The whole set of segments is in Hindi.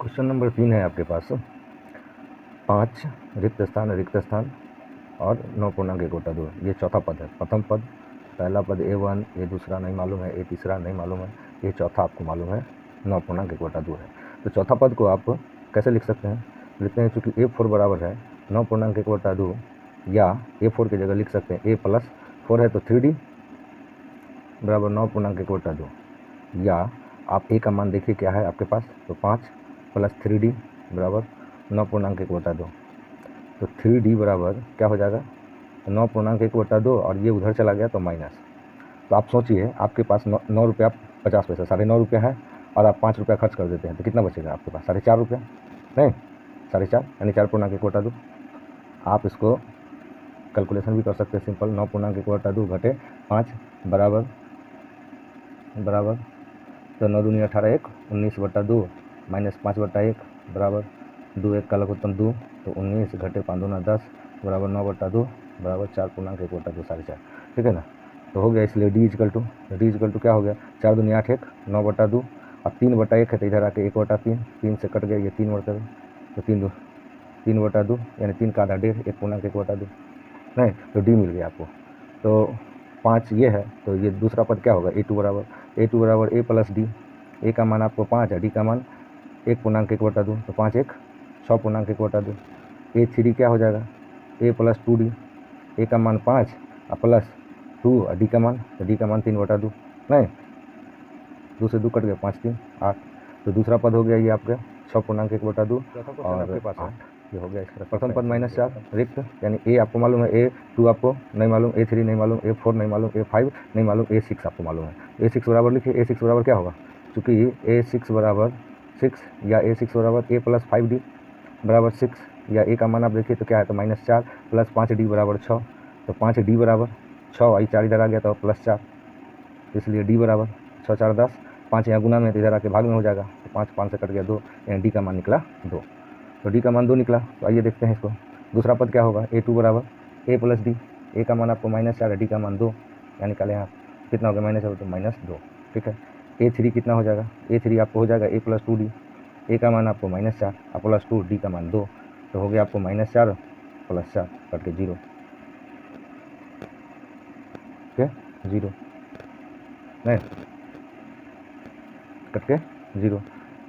क्वेश्चन नंबर 3 है आपके पास। 5 रिक्त स्थान और 9 पूर्णांक 1/2। ये चौथा पद है। प्रथम पद, पहला पद A1, ये दूसरा नहीं मालूम है, ये तीसरा नहीं मालूम है, ये चौथा आपको मालूम है 9 पूर्णांक 1/2 है। तो चौथा पद को आप कैसे लिख सकते हैं? लिखते हैं चूँकि A4 बराबर है 9 पूर्णांक 1/2, या A4 की जगह लिख सकते हैं A+4 है तो 3D बराबर 9 पूर्णांक 1/2, या आप A का मान देखिए क्या है आपके पास, तो 5 + 3D बराबर 9 पूर्णांक 1/2। तो 3D बराबर क्या हो जाएगा, 9 पूर्णांक 1/2, और ये उधर चला गया तो माइनस। तो आप सोचिए आपके पास 9 रुपया 50 पैसा, 9.5 रुपया है, और आप 5 रुपया खर्च कर देते हैं तो कितना बचेगा आपके पास? 4.5 रुपया, नहीं 4.5 यानी 4 पूर्णांक 1/2। आप इसको कैलकुलेशन भी कर सकते हैं सिंपल। 9 पूर्णांक 1/2 घटे 5 बराबर तो 9 दूनी 18, 1 19/2 माइनस 5/1 बराबर 2, 1 का लघु उत्तम 2, तो 19 घटे 5 दूना 10 बराबर 9/2 बराबर 4 पूर्णांक 1/2, 4.5। ठीक है ना? तो हो गया। इसलिए D इक्वल टू क्या हो गया, 4 दूनी 8, 1 9/2, और 3/1 है तो इधर आके 1/3, 3 से कट गया, ये 3/2, तो 3/2 यानी 3 का आधा 1.5, 1 पूर्णांक 1/2, नहीं तो D मिल गया आपको। तो 5 ये है, तो ये दूसरा पद क्या होगा, A2 बराबर A + D। A का मान आपको 5 है, D का मान 1 पूर्णांक 1/2, तो 5 1 6 पूर्णांक 1/2। A3 क्या हो जाएगा, A + 2D। A का मान 5 और प्लस 2 और D का मान, तो D का मान 3/2, नहीं 2 से 2 कट गया, 5 3 8। तो दूसरा पद हो गया ये आपका 6 पूर्णांक 1/2 और आपके पास 8। ये हो गया इसका प्रथम पद -4 रिक्त, यानी A आपको मालूम है, A2 आपको नहीं मालूम, A3 नहीं मालूम, A4 नहीं मालूम, A5 नहीं मालूम, A6 आपको मालूम है। A6 बराबर लिखिए। A6 बराबर क्या होगा, चूँकि A6 बराबर 6, या A6 बराबर A + 5D बराबर 6, या A का मान आप देखिए तो क्या है, तो -4 + 5D बराबर 6, तो 5D बराबर 6, आई 4 इधर आ गया तो +4, इसलिए D बराबर 6 4 10, 5 यहाँ गुना में तो इधर आके भाग में हो जाएगा, तो 5 5 से कट गया 2, यानी D का मान निकला 2। तो D का मान 2 निकला। तो आइए देखते हैं इसको। दूसरा पद क्या होगा, A2 बराबर A + D। A का मान आपको -4 है, D का मान 2, यानी निकाले यहाँ कितना हो गया, -4 तो -2। ठीक है। A3 कितना हो जाएगा, A3 आपको हो जाएगा A + 2D। A का मान आपको -4 और +2, D का मान 2, तो हो गया आपको -4 + 4 कट के 0, ठीक है 0, नहीं कट के 0।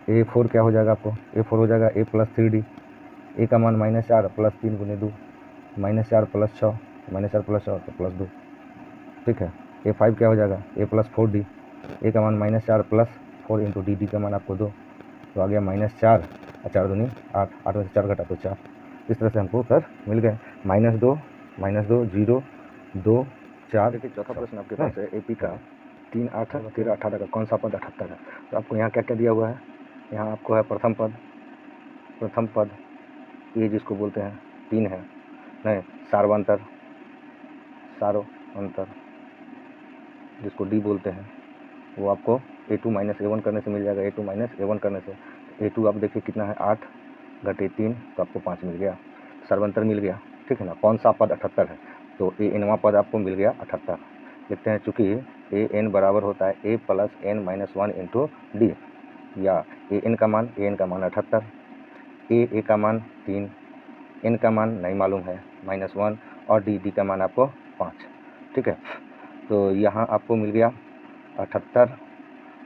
A4 क्या हो जाएगा आपको, A4 हो जाएगा A + 3D। A का मान -4 + 3 × 2, -4 + 6, -4 + 6 तो +2। ठीक है। A5 क्या हो जाएगा, A + 4D। A का मान -4 + 4 × D, D का मान आपको 2, तो आ गया -4 और 4 दूनी 8, 8 में से 4 घटा तो 4। इस तरह से हमको उत्तर मिल गए, -2 0 2 4। देखिए चौथा प्रश्न आपके पास है AP का 3 8 13 18 का कौन सा पद 78 है। तो आपको यहाँ क्या क्या दिया हुआ है, यहाँ आपको है प्रथम पद ये जिसको बोलते हैं 3 है, नहीं सारवांतर जिसको D बोलते हैं, वो आपको A2 - A1 करने से मिल जाएगा। A2 - A1 करने से A2 आप देखिए कितना है, 8 घटे 3 तो आपको 5 मिल गया, सर्वंतर मिल गया। ठीक है ना। कौन सा पद 78 है, तो ANवां पद आपको मिल गया 78। लिखते हैं चूँकि AN बराबर होता है A + n - 1 × D, या AN का मान 78, A का मान 3, N का मान नहीं मालूम है -1, और D का मान आपको 5। ठीक है। तो यहाँ आपको मिल गया 78,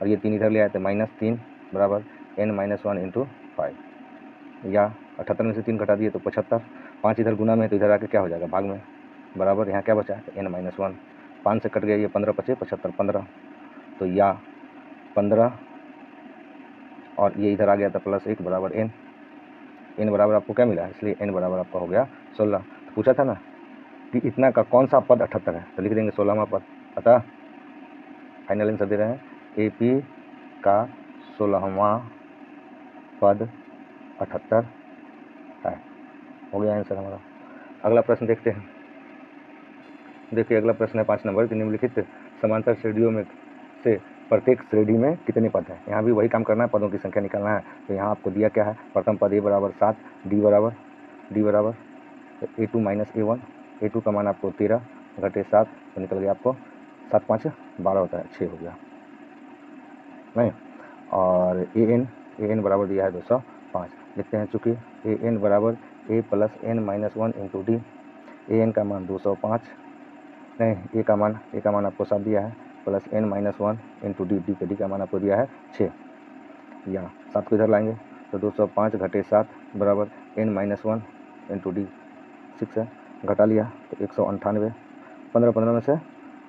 और ये 3 इधर ले आए थे -3 बराबर n - 1 × 5, या 78 में से 3 घटा दिए तो 75, 5 इधर गुना में तो इधर आके क्या हो जाएगा, भाग में, बराबर यहाँ क्या बचा है n - 1, 5 से कट गया, ये 15 बचे 75 15, तो या 15 और ये इधर आ गया था +1 बराबर n बराबर आपको क्या मिला, इसलिए n बराबर आपका हो गया 16। तो पूछा था ना कि इतना का कौन सा पद 78 है, तो लिख देंगे 16वां पद। अतः फाइनल आंसर दे रहे हैं AP का 16वां पद 78 है। हो गया आंसर हमारा। अगला प्रश्न देखते हैं। देखिए अगला प्रश्न है 5 नंबर कि निम्नलिखित समांतर श्रेणियों में से प्रत्येक श्रेणी में कितने पद हैं। यहाँ भी वही काम करना है, पदों की संख्या निकालना है। तो यहाँ आपको दिया क्या है, प्रथम पद A बराबर 7, D बराबर A2 - A1। A2 का मान आपको 13 घटे 7 तो निकल गया आपको 7 5 12 होता है, 6 हो गया, नहीं। और AN बराबर दिया है 200 5 लिखते हैं। चूँकि ए एन बराबर A plus N minus 1 into D, A N का मान 205 नहीं, ए का मान आपको 7 दिया है, plus N minus 1 into D, D का मान आपको दिया है 6, या 7 को इधर लाएंगे तो 205 घटे 7 बराबर एन माइनस 1 इंटू डी 6 है, घटा लिया तो 198, 15 में से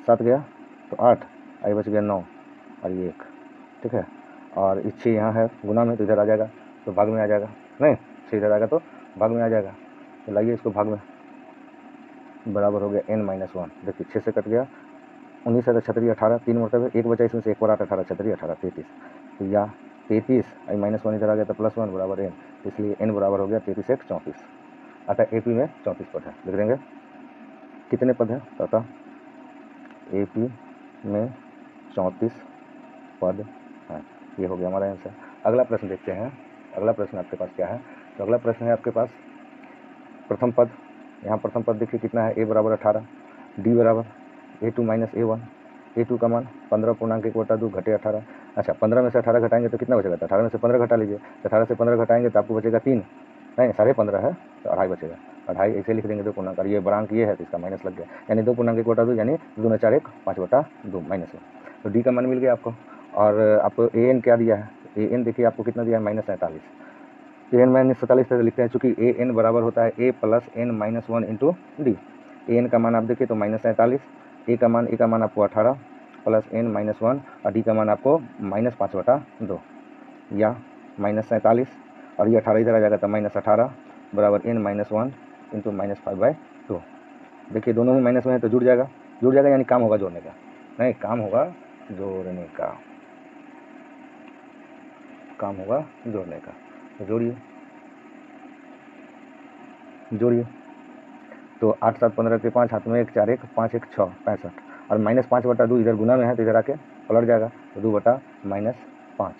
7 गया तो 8, आई बच गया 9 और ये 1, ठीक है। और इस 6 यहाँ है गुना में तो इधर आ जाएगा तो भाग में आ जाएगा, नहीं 6 इधर आएगा तो भाग में आ जाएगा, तो लाइए इसको भाग में, बराबर हो गया n माइनस 1। देखिए 6 से कट गया, 19 है तो 36 18, 3 मरतबे 1 बचा, इसमें से 1 पर 8 18 36 18 33, तो या 33 आई माइनस 1 इधर आ गया तो प्लस 1 बराबर n, इसलिए n बराबर हो गया 33 1 34। अतः AP में 34 पद है। लिख देंगे कितने पद हैं, तो अतः AP में 34 पद हैं। ये हो गया हमारा आंसर। अगला प्रश्न देखते हैं। अगला प्रश्न आपके पास क्या है, तो अगला प्रश्न है आपके पास प्रथम पद। यहाँ प्रथम पद देखिए कितना है, a बराबर 18, d बराबर a2 माइनस a1, a2 का मान 15.1/2 घटे 18। अच्छा 15 में से 18 घटाएंगे तो कितना बचेगा, तो 18 में से 15 घटा लीजिए, तो 18 से 15 घटाएंगे तो आपको बचेगा 3, नहीं 15.5 है तो 2.5 बचेगा, 2.5 ऐसे लिख देंगे 2 पूर्णांक, और ये बढ़ांक ये है तो इसका माइनस लग गया, यानी 2.1/2 यानी 2 4 1 5/2 माइनस है। तो डी का मान मिल गया आपको। और आपको ए एन क्या दिया है, ए एन देखिए आपको कितना दिया है, -47, ए एन -47 से लिखते हैं। चूँकि ए एन बराबर होता है A plus N minus 1 into D. A N का मान आप देखिए तो -47, ए का मान आपको 18 प्लस एन माइनस 1 और डी का मान आपको -5/2, या -47 और ये 18 इधर आ जाएगा तो -18 बराबर एन माइनस 1 इंटू -5/2। देखिए दोनों ही माइनस में है तो जुड़ जाएगा यानी काम होगा जोड़ने का, नहीं काम होगा जोड़ने का, काम होगा जोड़ने का। तो जोड़िए तो 8 7 15 के 5 हाथ में 1 4 1 5 1 6 65 और -5/2 इधर गुना में है तो इधर आके पलट जाएगा तो 2/-5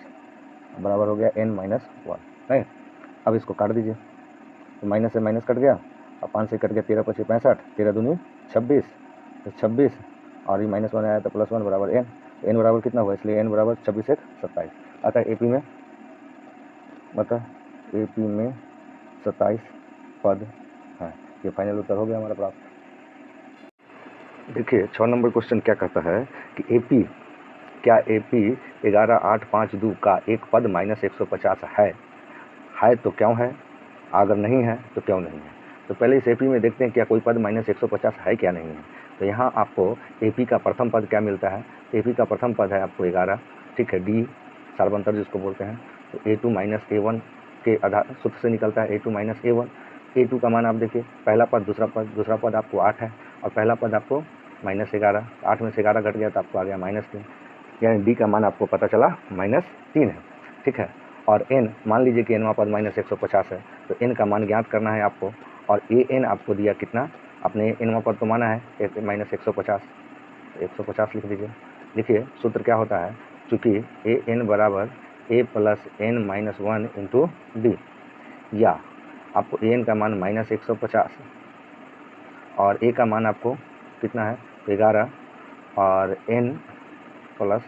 बराबर हो गया n माइनस 1, नहीं। अब इसको काट दीजिए तो माइनस से माइनस कट गया और 5 से कट गया, 13 5 65, 13 दूनी 26, तो 26 और ये -1 आया तो +1 बराबर n, n बराबर कितना हुआ, इसलिए n बराबर 26 1 27। अतः AP में 27 पद हैं। ये फाइनल उत्तर हो गया हमारा प्राप्त। देखिए 6 नंबर क्वेश्चन क्या कहता है कि क्या AP 11 8 5 2 का एक पद -150 है तो क्यों है, अगर नहीं है तो क्यों नहीं है। तो पहले इस AP में देखते हैं क्या कोई पद -150 है क्या नहीं है। तो यहाँ आपको AP का प्रथम पद क्या मिलता है, AP का प्रथम पद है आपको 11, ठीक है, D सार्वंतर जिसको बोलते हैं, तो A2 माइनस A1 के आधार सूत्र से निकलता है A2 माइनस A1। A2 का मान आप देखिए, पहला पद दूसरा पद आपको 8 है और पहला पद आपको -11, 8 में से 11 घट गया तो आपको आ गया -3, यानी D का मान आपको पता चला -3 है, ठीक है। और n मान लीजिए कि nवां पद -150 है तो n का मान ज्ञात करना है आपको, और an आपको दिया कितना, आपने nवां पद तो माना है -150, 150 लिख दीजिए। देखिए सूत्र क्या होता है, चूँकि an बराबर a plus n minus 1 into D, या आपको an का मान -150 और a का मान आपको कितना है 11 और n प्लस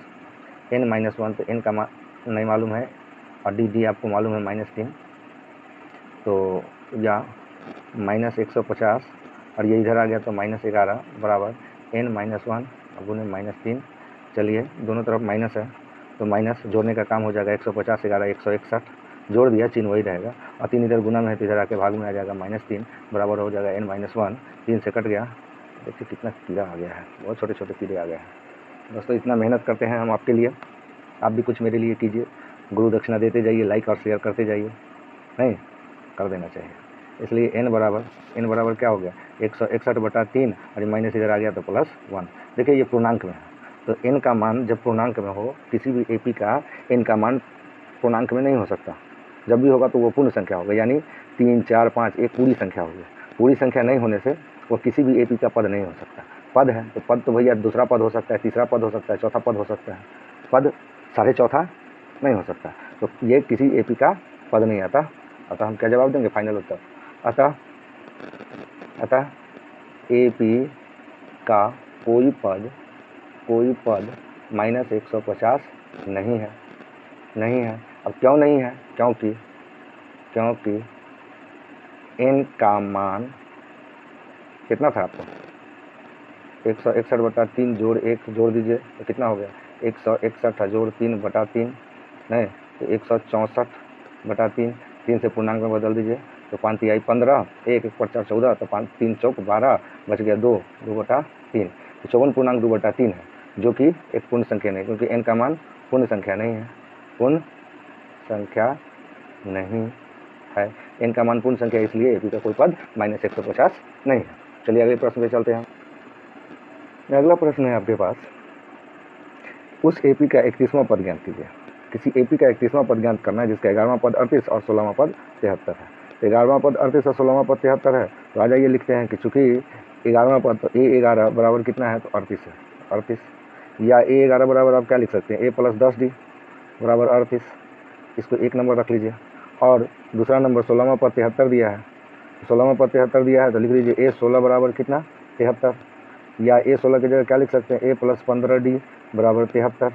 n माइनस 1, तो n का मान नहीं मालूम है और डी आपको मालूम है -3, तो या -150 और ये इधर आ गया तो -11 बराबर n माइनस 1 गुने -3। चलिए दोनों तरफ माइनस है तो माइनस जोड़ने का काम हो जाएगा, 150 11 161 जोड़ दिया, चिन्ह वही रहेगा और 3 इधर गुना में है तो इधर आके भाग में आ जाएगा -3 बराबर हो जाएगा n माइनस 1। 3 से कट गया, देखिए कितना कीड़ा आ गया है, बहुत छोटे छोटे कीड़े आ गए हैं। दोस्तों इतना मेहनत करते हैं हम आपके लिए, आप भी कुछ मेरे लिए कीजिए, गुरु दक्षिणा देते जाइए, लाइक और शेयर करते जाइए, नहीं कर देना चाहिए। इसलिए n बराबर क्या हो गया 161/3 और माइनस इधर आ गया तो +1। देखिए ये पूर्णांक में है तो n का मान जब पूर्णांक में हो, किसी भी AP का n का मान पूर्णांक में नहीं हो सकता, जब भी होगा तो वो पूर्ण संख्या होगा, यानी 3 4 5 एक पूरी संख्या होगी। पूरी संख्या नहीं होने से वो किसी भी AP का पद नहीं हो सकता। पद है तो पद तो भैया दूसरा पद हो सकता है, तीसरा पद हो सकता है, चौथा पद हो सकता है, पद 4.5 नहीं हो सकता, तो ये किसी AP का पद नहीं आता। अतः हम क्या जवाब देंगे, फाइनल उत्तर। अतः AP का कोई पद -150 नहीं है। अब क्यों नहीं है, क्योंकि क्योंकि n का मान कितना था आपको 161/3 जोड़ 1 जोड़ दीजिए तो कितना हो गया 161 जोड़ 3/3 नहीं तो 164/3 3 से पूर्णांक में बदल दीजिए तो 5 तिहाई 15 1 1 पर 4 14 तो 5 3 चौक 12 बच गया 2 2/3 तो 54.2/3 है जो कि एक पूर्ण संख्या नहीं क्योंकि n का मान पूर्ण संख्या नहीं है पूर्ण संख्या नहीं है n का मान पूर्ण संख्या इसलिए AP का कोई पद -150 नहीं है। चलिए अगले प्रश्न पे चलते हैं। अगला प्रश्न है आपके पास उस AP का 31वां पद ज्ञात कीजिए। किसी AP का 31वां पद ज्ञात करना है जिसका 11वां पद 38 और 16वां पद 73 है। तो 11वां पद 38 और 16वां पद 73 है तो आ जाइए लिखते हैं कि चूंकि 11वां पद तो A11 बराबर कितना है तो 38 है 38 या A11 बराबर आप क्या लिख सकते हैं A + 10D बराबर 38 इसको एक नंबर रख लीजिए और दूसरा नंबर 16वां पद 73 दिया है 16वां पद 73 दिया है तो लिख लीजिए A16 बराबर कितना 73 या A16 की जगह क्या लिख सकते हैं A + 15D बराबर 73।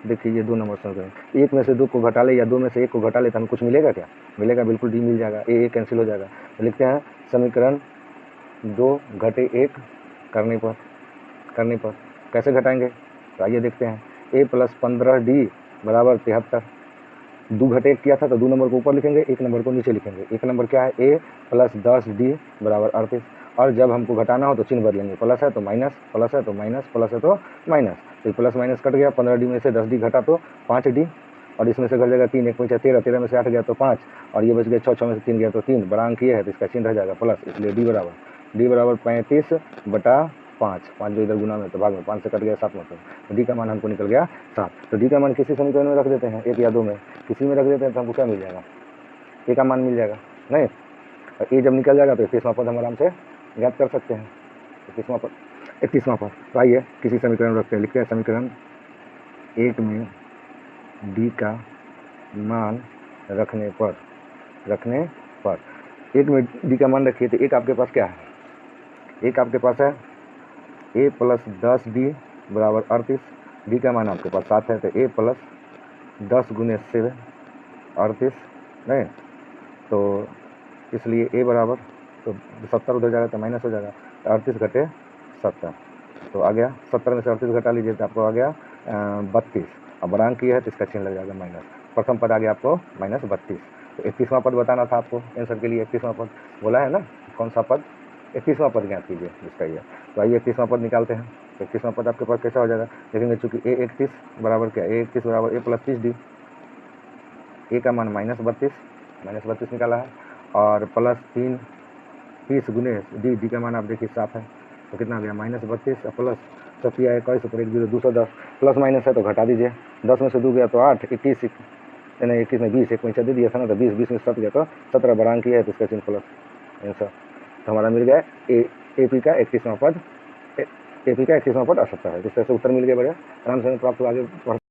देखिए ये 2 नंबर समझ गए एक में से 2 को घटा ले या 2 में से 1 को घटा ले तो हमें कुछ मिलेगा क्या मिलेगा बिल्कुल D मिल जाएगा A कैंसिल हो जाएगा तो लिखते हैं समीकरण 2 घटे 1 करने पर कैसे घटाएंगे तो आइए देखते हैं A + 15D बराबर 73 2 घटे 1 किया था तो 2 नंबर को ऊपर लिखेंगे 1 नंबर को नीचे लिखेंगे 1 नंबर क्या है A + 10D बराबर 38 और जब हमको घटाना हो तो चिन्ह बदलेंगे प्लस है तो माइनस प्लस है तो माइनस प्लस है तो माइनस तो प्लस माइनस कट गया 15D में से 10D घटा तो 5D और इसमें से घट जाएगा 3 1 5 13 13 में से 8 गया तो 5 और ये बच गया 6 6 में से 3 गया तो 3 बड़ा अंक ये है तो इसका चिन्ह रह जाएगा प्लस इसलिए D बराबर 35/5 5 जो इधर गुना में तो भाग में 5 से कट गया 7 में तो D का मान हमको निकल गया 7। तो D का मान किसी समीकरण में रख देते हैं 1 या 2 में किसी में रख देते हैं तो हमको क्या मिल जाएगा A का मान मिल जाएगा नहीं और A जब निकल जाएगा तो 31वां पद हम आराम से ज्ञात कर सकते हैं 31वां पद तो आइए किसी समीकरण में रखते हैं लिखते हैं समीकरण 1 में D का मान रखने पर 1 में D का मान रखिए तो एक आपके पास क्या है एक आपके पास है A + 10D बराबर 38 D का मान आपके पास 7 है तो A + 10 गुने से 38 नहीं तो इसलिए A बराबर तो 70 उधर जाएगा तो माइनस हो जाएगा 38 घटे 70 तो आ गया 70 में से 38 घटा लीजिए तो आपको आ गया 32 अब बड़ा अंक ये है तो इसका चिन्ह लग जाएगा माइनस प्रथम पद आ गया आपको -32 तो 31वां पद बताना था आपको आंसर के लिए 31वां पद बोला है ना कौन सा पद 31वां पद ज्ञात कीजिए जिसका ये तो आइए 31वां पद निकालते हैं 31वां पद आपके पास कैसा हो जाएगा देखेंगे चूँकि A31 बराबर क्या A31 बराबर A + 30D A का मान -32 निकाला है और प्लस 30 गुने D का मान आप देखिए 7 है तो कितना आ गया -32 प्लस 21 ऊपर 1 0 210 प्लस माइनस है तो घटा दीजिए 10 में से 2 गया तो 8 21 नहीं 21 में 20 एक में दे दिया था ना तो 20 में 7 गया तो 17 बड़ा अंक है तो इसका चिन्ह प्लस आंसर तो हमारा मिल गया AP का 31वां पद 78 है जिस तरह से उत्तर मिल गया बढ़िया आराम से प्राप्त आगे